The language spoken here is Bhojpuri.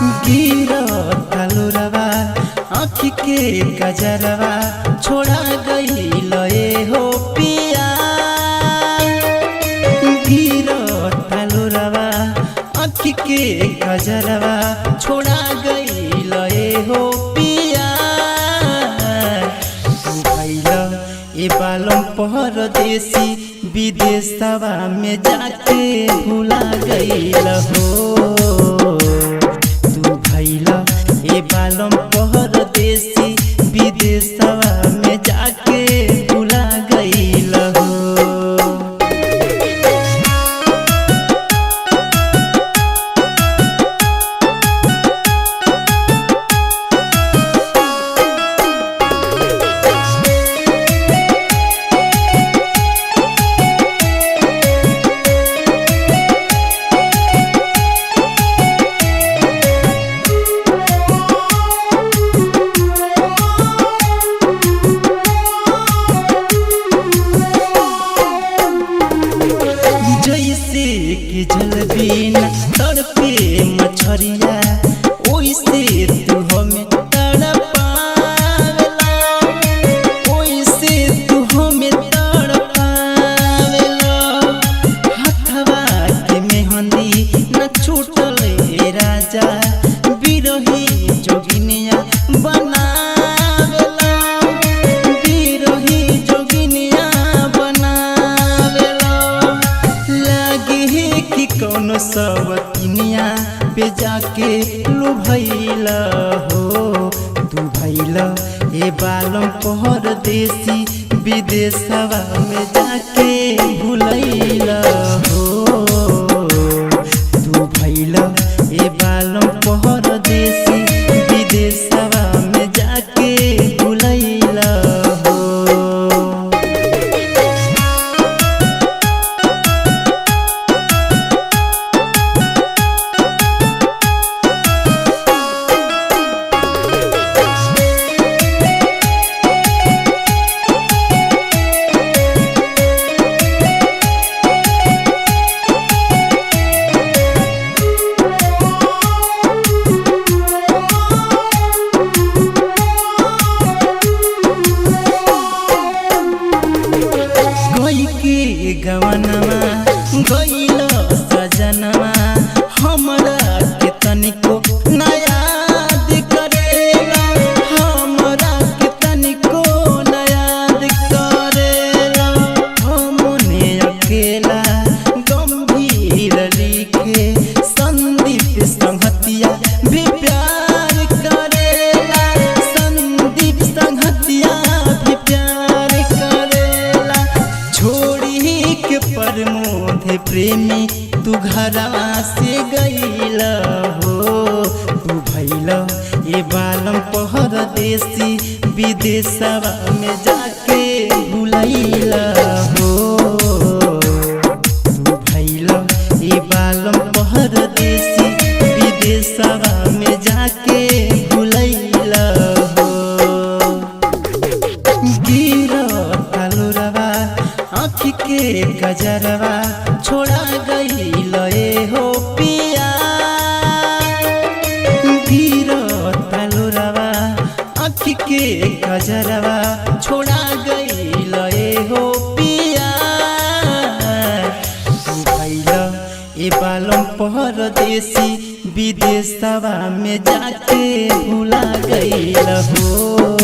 गिरता लोरवा आँखी के गजरवा छोड़ा गईल हो पिया। गिरता लोरवा आँखी के गजरवा छोड़ा गईल हो पिया। तू भइल ए बालम परदेसी विदेशवा में जाके भुला गईल हो। तू भइल ए बालम परदेसी विदेशवा में जाके भुला गईल हो। जैसे कि जल बिना तड़पे मछरिया ओइसे तू हमें तड़पावेला। ओइसे तू हमें तड़पावेला। हथवा के मेहंदी न छूटले राजा बिरही जोगिनिया बनावेला। बिरही जोगिनिया कि कौनो सवतिनिया पे जाके लुभैला हो। तू भइल ए बालम परदेसी विदेशवा में जाके भुलैला हो। तू भइल ए बालम परदेसी विदेशवा में जाके भुलैला हो। गवनवा गइल सजनवा हमरा के तनिको ना याद करेला। हमरा के तनिको ना याद करेला। हमने अकेला गंभीर लिखे संदीप संहतिया भी प्यार करेला। संदीप संहतिया भी प्यार करेला। छोड़ी के प्रमोद प्रेमी तू घरवा से गइल हो। तू भइल ए बालम परदेसी विदेशवा में जाके भुलैल हो। तू भइल ए बालम परदेसी विदेशवा में जाके भुलैल हो। गिरता लोरवा आँखी के गजरवा छोड़ा गईल हो पिया। गिरता लोरवा आँखी के गजरवा छोड़ा गईल हो पिया। तू भइल ए बालम परदेसी विदेशवा में जाके भुला गईल हो।